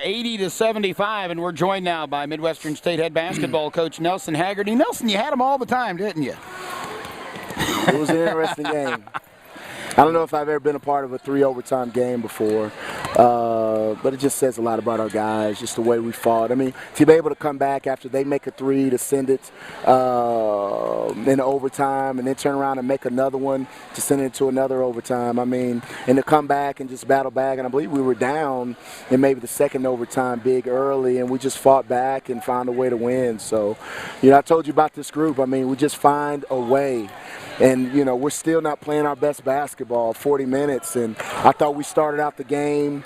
80-75, and we're joined now by Midwestern State head basketball coach Nelson Haggerty. Nelson, you had them all the time, didn't you? It was an interesting game. I don't know if I've ever been a part of a 3-overtime game before, but it just says a lot about our guys, just the way we fought. I mean, to be able to come back after they make a three to send it in overtime and then turn around and make another one to send it to another overtime. I mean, and to come back and just battle back. And I believe we were down in maybe the second overtime big early, and we just fought back and found a way to win. So, you know, I told you about this group. I mean, we just find a way. And, you know, we're still not playing our best basketball, 40 minutes. And I thought we started out the game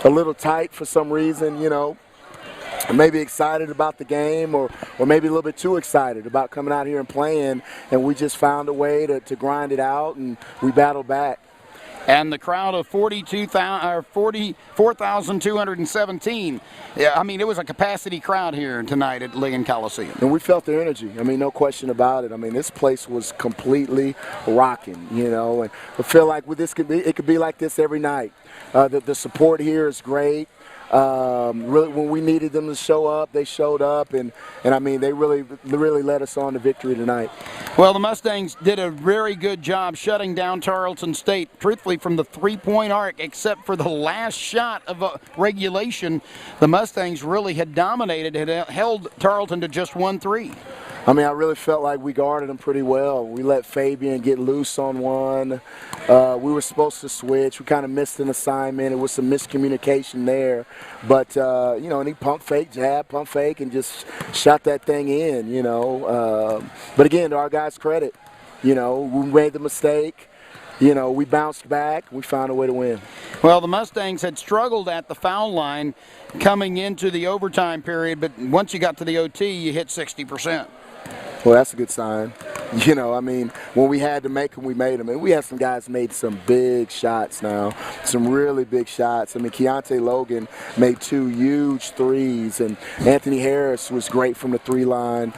a little tight for some reason, you know. Maybe excited about the game or maybe a little bit too excited about coming out here and playing. And we just found a way to grind it out, and we battled back. And the crowd of 44,217. Yeah, I mean, it was a capacity crowd here tonight at Lincoln Coliseum. And we felt their energy. I mean, no question about it. I mean, this place was completely rocking, you know. And I feel like it could be like this every night. The support here is great. Really, when we needed them to show up, they showed up, and I mean, they really led us on to victory tonight. Well, the Mustangs did a very good job shutting down Tarleton State, truthfully, from the three-point arc, except for the last shot of regulation. The Mustangs really had dominated, had held Tarleton to just 1 3. I mean, I really felt like we guarded them pretty well. We let Fabian get loose on one. We were supposed to switch. We kind of missed an assignment. It was some miscommunication there. But, you know, and he pump fake, jab, pump fake, and just shot that thing in, you know. But, again, to our guys' credit, you know, we made the mistake. You know, we bounced back. We found a way to win. Well, the Mustangs had struggled at the foul line coming into the overtime period, but once you got to the OT, you hit 60%. Well, that's a good sign. You know, I mean, when we had to make them, we made them. And we had some guys made some big shots now, some really big shots. I mean, Keontae Logan made 2 huge threes, and Anthony Harris was great from the 3-line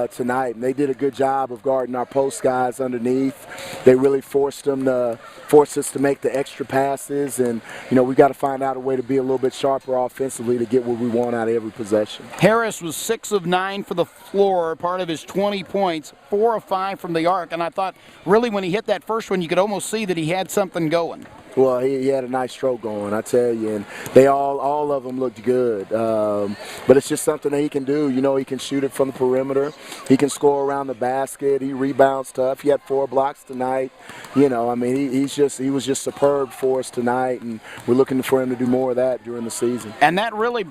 tonight. And they did a good job of guarding our post guys underneath. They really forced us to make the extra passes. And, you know, we got to find out a way to be a little bit sharper offensively to get what we want out of every possession. Harris was 6 of 9 for the floor, part of his 20 points, 4 of 5 from the arc, and I thought really when he hit that first one you could almost see that he had something going. Well, he had a nice stroke going, I tell you, and they all of them looked good. But it's just something that he can do. You know, he can shoot it from the perimeter. He can score around the basket. He rebounds tough. He had 4 blocks tonight. You know, I mean, he was just superb for us tonight, and we're looking for him to do more of that during the season. And that really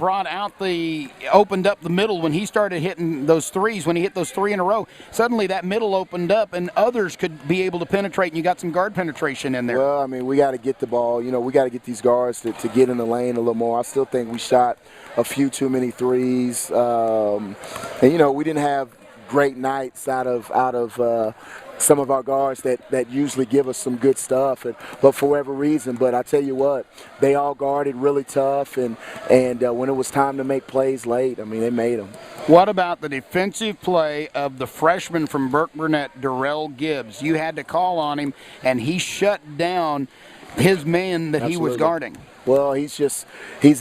opened up the middle when he started hitting those threes. When he hit those 3 in a row, suddenly that middle opened up, and others could be able to penetrate, and you got some guard penetration in there. Well, I mean, we got to get the ball. You know, we got to get these guards to get in the lane a little more. I still think we shot a few too many threes. And, you know, we didn't have great nights out of some of our guards that usually give us some good stuff, but for whatever reason. But I tell you what, they all guarded really tough, and when it was time to make plays late, I mean, they made them. What about the defensive play of the freshman from Burke Burnett, Darrell Gibbs? You had to call on him, and he shut down his man that Absolutely. He was guarding. Well, he's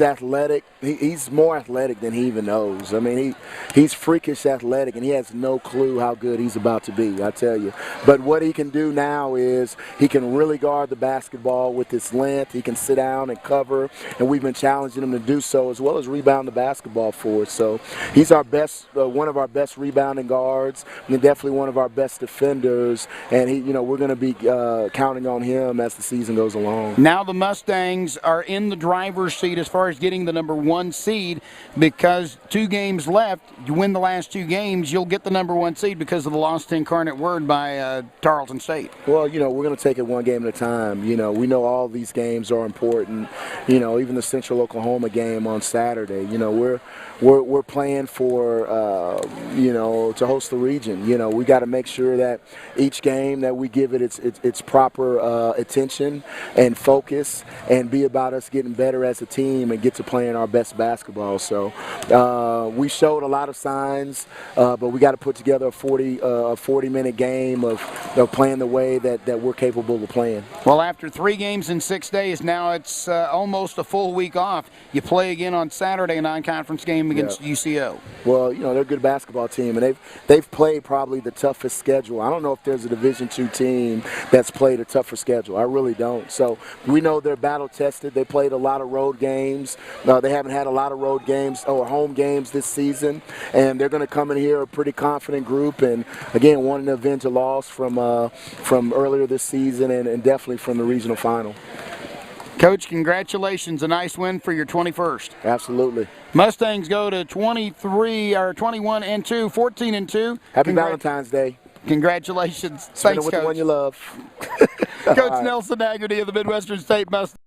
athletic. He's more athletic than he even knows. I mean, he's freakish athletic, and he has no clue how good he's about to be, I tell you. But what he can do now is he can really guard the basketball with his length. He can sit down and cover, and we've been challenging him to do so, as well as rebound the basketball for us. So he's our best, one of our best rebounding guards, and definitely one of our best defenders. And you know, we're going to be counting on him as the season goes along. Now the Mustangs are in the driver's seat as far as getting the number 1 seed, because 2 games left. You win the last 2 games, you'll get the number 1 seed because of the loss to Incarnate Word by Tarleton State. Well, you know, we're going to take it one game at a time. You know, we know all these games are important. You know, even the Central Oklahoma game on Saturday. You know, we're playing for you know, to host the region. You know, we got to make sure that each game that we give it its proper attention and focus, and be about us getting better as a team and get to playing our best basketball. So we showed a lot of signs, but we got to put together a 40-minute game of playing the way that we're capable of playing. Well, after 3 games in 6 days, now it's almost a full week off. You play again on Saturday, a non-conference game against UCO. Well, you know, they're a good basketball team, and they've played probably the toughest schedule. I don't know if there's a Division II team that's played a tougher schedule. I really don't. So we know they're battle-tested. They played a lot of road games. They haven't had a lot of road games or home games this season, and they're going to come in here a pretty confident group, and, again, wanting to avenge a loss from earlier this season and definitely from the regional final. Coach, congratulations. A nice win for your 21st. Absolutely. Mustangs go to 21-2, 14-2. Happy Valentine's Day. Congratulations. Spend Thanks, it with Coach. the one you love. Coach Nelson Haggerty of the Midwestern State Mustangs.